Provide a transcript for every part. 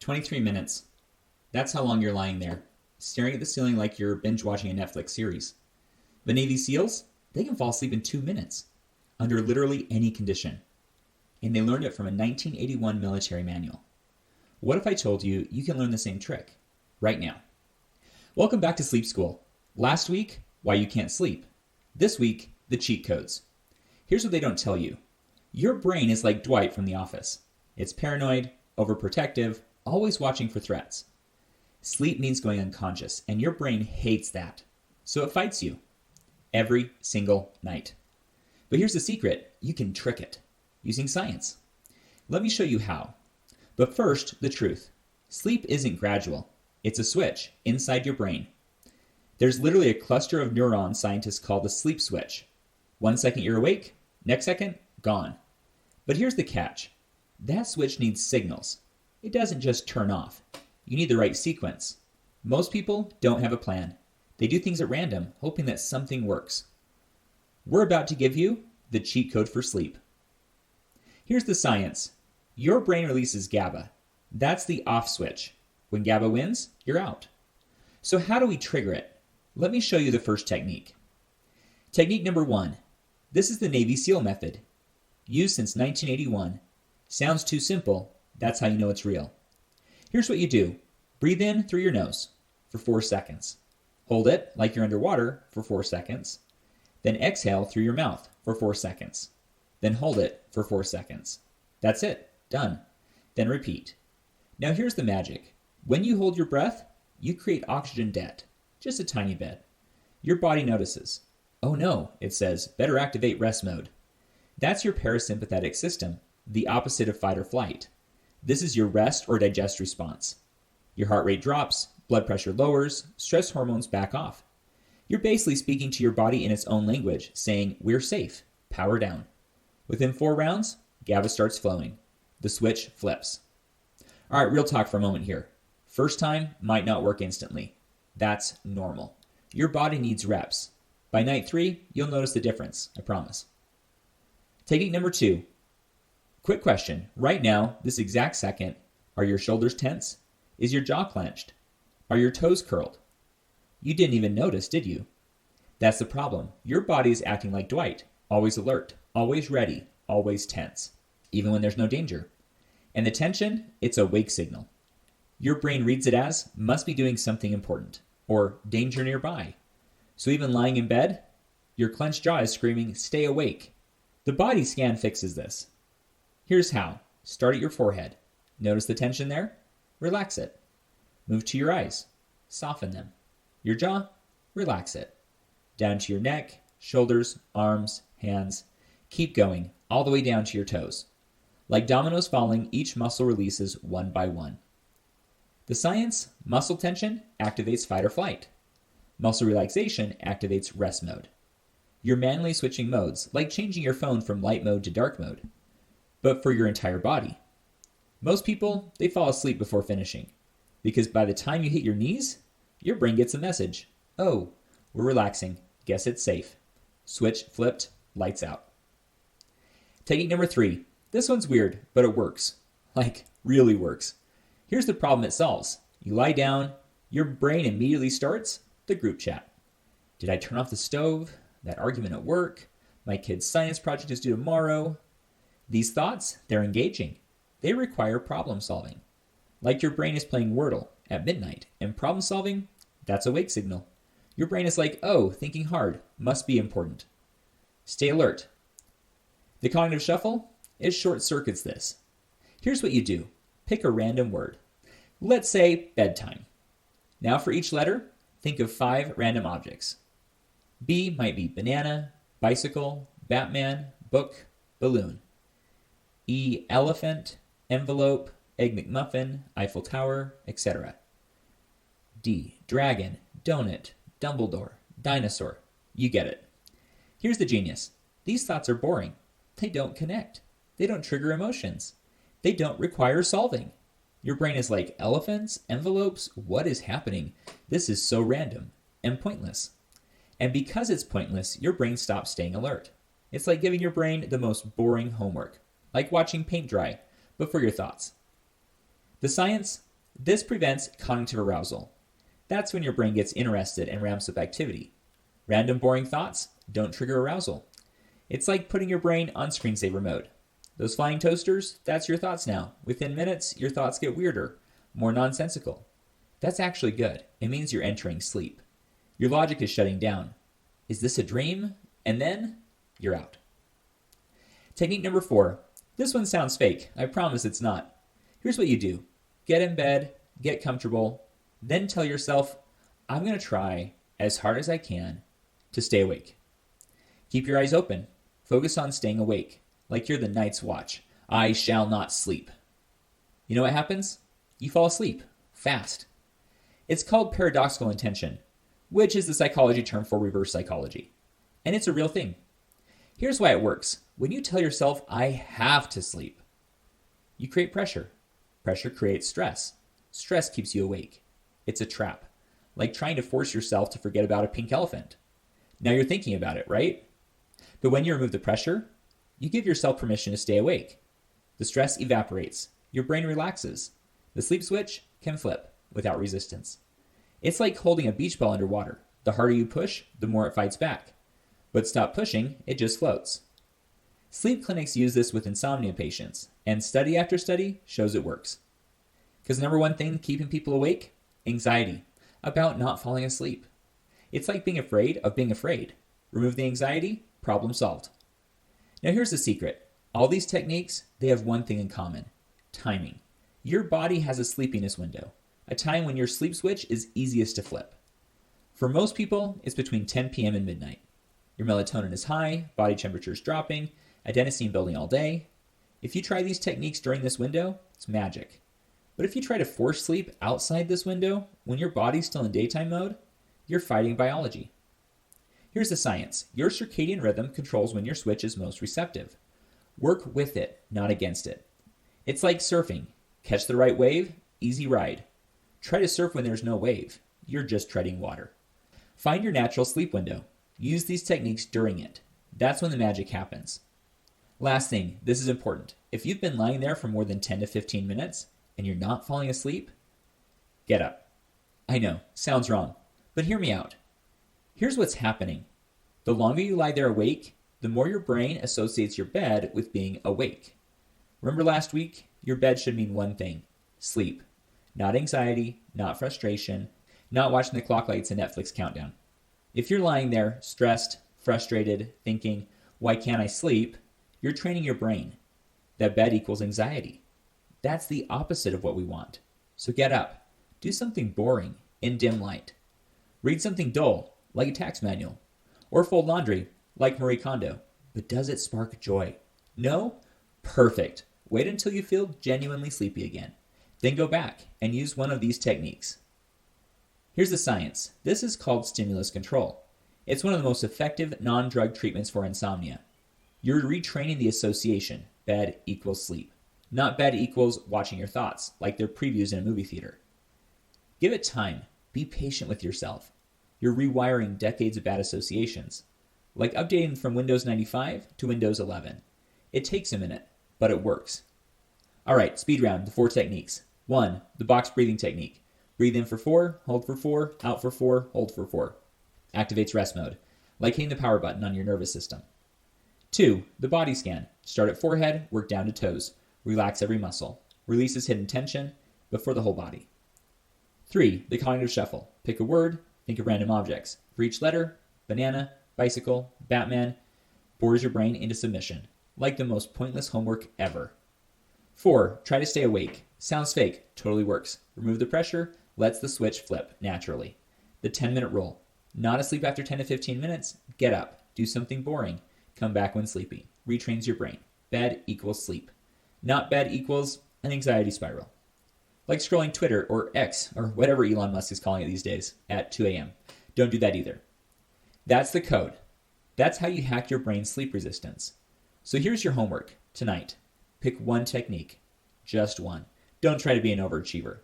23 minutes. That's how long you're lying there, staring at the ceiling like you're binge watching a Netflix series. The Navy SEALs, they can fall asleep in 2 minutes, under literally any condition. And they learned it from a 1981 military manual. What if I told you you can learn the same trick right now? Welcome back to Sleep School. Last week, why you can't sleep. This week, the cheat codes. Here's what they don't tell you. Your brain is like Dwight from The Office. It's paranoid, overprotective, always watching for threats. Sleep means going unconscious, and your brain hates that. So it fights you. Every single night. But here's the secret. You can trick it. Using science. Let me show you how. But first, the truth. Sleep isn't gradual. It's a switch inside your brain. There's literally a cluster of neurons scientists call the sleep switch. 1 second you're awake, next second, gone. But here's the catch. That switch needs signals. It doesn't just turn off. You need the right sequence. Most people don't have a plan. They do things at random, hoping that something works. We're about to give you the cheat code for sleep. Here's the science. Your brain releases GABA. That's the off switch. When GABA wins, you're out. So how do we trigger it? Let me show you the first technique. Technique number 1. This is the Navy SEAL method. Used since 1981. Sounds too simple. That's how you know it's real. Here's what you do. Breathe in through your nose for 4 seconds. Hold it like you're underwater for 4 seconds. Then exhale through your mouth for 4 seconds. Then hold it for 4 seconds. That's it. Done. Then repeat. Now here's the magic. When you hold your breath, you create oxygen debt. Just a tiny bit. Your body notices. Oh no, it says, better activate rest mode. That's your parasympathetic system, the opposite of fight or flight. This is your rest or digest response. Your heart rate drops, blood pressure lowers, stress hormones back off. You're basically speaking to your body in its own language, saying, we're safe, power down. Within 4 rounds, GABA starts flowing. The switch flips. All right, real talk for a moment here. First time might not work instantly. That's normal. Your body needs reps. By night 3, you'll notice the difference, I promise. Technique number 2. Quick question. Right now, this exact second, are your shoulders tense? Is your jaw clenched? Are your toes curled? You didn't even notice, did you? That's the problem. Your body is acting like Dwight, always alert, always ready, always tense, even when there's no danger. And the tension, it's a wake signal. Your brain reads it as, must be doing something important, or danger nearby. So even lying in bed, your clenched jaw is screaming, stay awake. The body scan fixes this. Here's how. Start at your forehead. Notice the tension there? Relax it. Move to your eyes. Soften them. Your jaw? Relax it. Down to your neck, shoulders, arms, hands. Keep going, all the way down to your toes. Like dominoes falling, each muscle releases one by one. The science, muscle tension activates fight or flight. Muscle relaxation activates rest mode. You're manually switching modes, like changing your phone from light mode to dark mode, but for your entire body. Most people, they fall asleep before finishing, because by the time you hit your knees, your brain gets a message. Oh, we're relaxing. Guess it's safe. Switch flipped, lights out. Technique number 3. This one's weird, but it works. Like, really works. Here's the problem it solves. You lie down, your brain immediately starts the group chat. Did I turn off the stove? That argument at work? My kid's science project is due tomorrow. These thoughts, they're engaging. They require problem solving. Like your brain is playing Wordle at midnight, and problem solving, that's a wake signal. Your brain is like, oh, thinking hard, must be important. Stay alert. The cognitive shuffle, it short circuits this. Here's what you do. Pick a random word. Let's say bedtime. Now for each letter, think of 5 random objects. B might be banana, bicycle, Batman, book, balloon. E, elephant, envelope, egg McMuffin, Eiffel Tower, etc. D, dragon, donut, Dumbledore, dinosaur. You get it. Here's the genius. These thoughts are boring. They don't connect. They don't trigger emotions. They don't require solving. Your brain is like, elephants, envelopes, what is happening? This is so random and pointless. And because it's pointless, your brain stops staying alert. It's like giving your brain the most boring homework, like watching paint dry, but for your thoughts. The science, This prevents cognitive arousal. That's when your brain gets interested and ramps up activity. Random boring thoughts don't trigger arousal. It's like putting your brain on screensaver mode. Those flying toasters, that's your thoughts now. Within minutes, your thoughts get weirder, more nonsensical. That's actually good. It means you're entering sleep. Your logic is shutting down. Is this a dream? And then you're out. Technique number 4. This one sounds fake. I promise it's not. Here's what you do. Get in bed, get comfortable, then tell yourself, I'm going to try as hard as I can to stay awake. Keep your eyes open. Focus on staying awake, like you're the night's watch. I shall not sleep. You know what happens? You fall asleep, fast. It's called paradoxical intention, which is the psychology term for reverse psychology. And it's a real thing. Here's why it works. When you tell yourself, I have to sleep, you create pressure. Pressure creates stress. Stress keeps you awake. It's a trap, like trying to force yourself to forget about a pink elephant. Now you're thinking about it, right? But when you remove the pressure, you give yourself permission to stay awake. The stress evaporates. Your brain relaxes. The sleep switch can flip without resistance. It's like holding a beach ball underwater. The harder you push, the more it fights back. But stop pushing, it just floats. Sleep clinics use this with insomnia patients, and study after study shows it works. Because number one thing keeping people awake? Anxiety about not falling asleep. It's like being afraid of being afraid. Remove the anxiety, problem solved. Now here's the secret. All these techniques, they have one thing in common. Timing. Your body has a sleepiness window, a time when your sleep switch is easiest to flip. For most people, it's between 10 p.m. and midnight. Your melatonin is high, body temperature is dropping, adenosine building all day. If you try these techniques during this window, it's magic. But if you try to force sleep outside this window, when your body's still in daytime mode, you're fighting biology. Here's the science. Your circadian rhythm controls when your switch is most receptive. Work with it, not against it. It's like surfing. Catch the right wave, easy ride. Try to surf when there's no wave. You're just treading water. Find your natural sleep window. Use these techniques during it. That's when the magic happens. Last thing, this is important. If you've been lying there for more than 10 to 15 minutes and you're not falling asleep, get up. I know, sounds wrong, but hear me out. Here's what's happening. The longer you lie there awake, the more your brain associates your bed with being awake. Remember last week? Your bed should mean one thing: sleep. Not anxiety, not frustration, not watching the clock like it's a Netflix countdown. If you're lying there, stressed, frustrated, thinking, why can't I sleep? You're training your brain. That bed equals anxiety. That's the opposite of what we want. So get up. Do something boring in dim light. Read something dull, like a tax manual. Or fold laundry, like Marie Kondo. But does it spark joy? No? Perfect. Wait until you feel genuinely sleepy again. Then go back and use one of these techniques. Here's the science. This is called stimulus control. It's one of the most effective non-drug treatments for insomnia. You're retraining the association, bed equals sleep. Not bed equals watching your thoughts, like they're previews in a movie theater. Give it time. Be patient with yourself. You're rewiring decades of bad associations. Like updating from Windows 95 to Windows 11. It takes a minute, but it works. All right, speed round, the 4 techniques. 1, the box breathing technique. Breathe in for 4, hold for 4, out for 4, hold for 4. Activates rest mode, like hitting the power button on your nervous system. 2, the body scan. Start at forehead, work down to toes. Relax every muscle. Releases hidden tension, but for the whole body. 3, the cognitive shuffle. Pick a word, think of random objects. For each letter, banana, bicycle, Batman, bores your brain into submission, like the most pointless homework ever. 4, try to stay awake. Sounds fake, totally works. Remove the pressure, lets the switch flip naturally. The 10-minute rule. Not asleep after 10 to 15 minutes, get up, do something boring, come back when sleepy. Retrains your brain. Bed equals sleep. Not bed equals an anxiety spiral. Like scrolling Twitter or X or whatever Elon Musk is calling it these days at 2 a.m. Don't do that either. That's the code. That's how you hack your brain's sleep resistance. So here's your homework tonight. Pick one technique. Just one. Don't try to be an overachiever.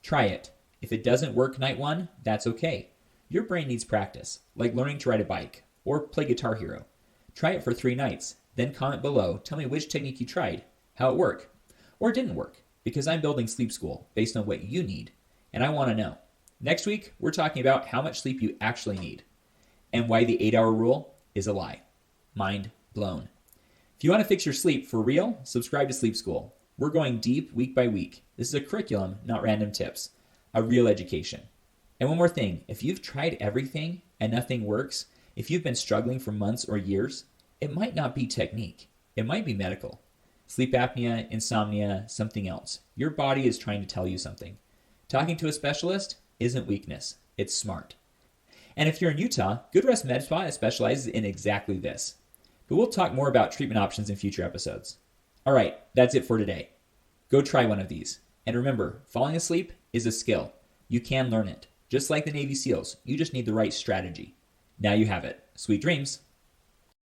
Try it. If it doesn't work night 1, that's okay. Your brain needs practice, like learning to ride a bike or play Guitar Hero. Try it for 3 nights, then comment below. Tell me which technique you tried, how it worked, or it didn't work. because I'm building Sleep School based on what you need, and I want to know. Next week, we're talking about how much sleep you actually need and why the 8-hour rule is a lie. Mind blown. If you want to fix your sleep for real, subscribe to Sleep School. We're going deep week by week. This is a curriculum, not random tips. A real education. And one more thing, if you've tried everything and nothing works, if you've been struggling for months or years, it might not be technique. It might be medical. Sleep apnea, insomnia, something else. Your body is trying to tell you something. Talking to a specialist isn't weakness. It's smart. And if you're in Utah, Good Rest Med Spa specializes in exactly this. But we'll talk more about treatment options in future episodes. All right, that's it for today. Go try one of these. And remember, falling asleep is a skill. You can learn it. Just like the Navy SEALs, you just need the right strategy. Now you have it. Sweet dreams.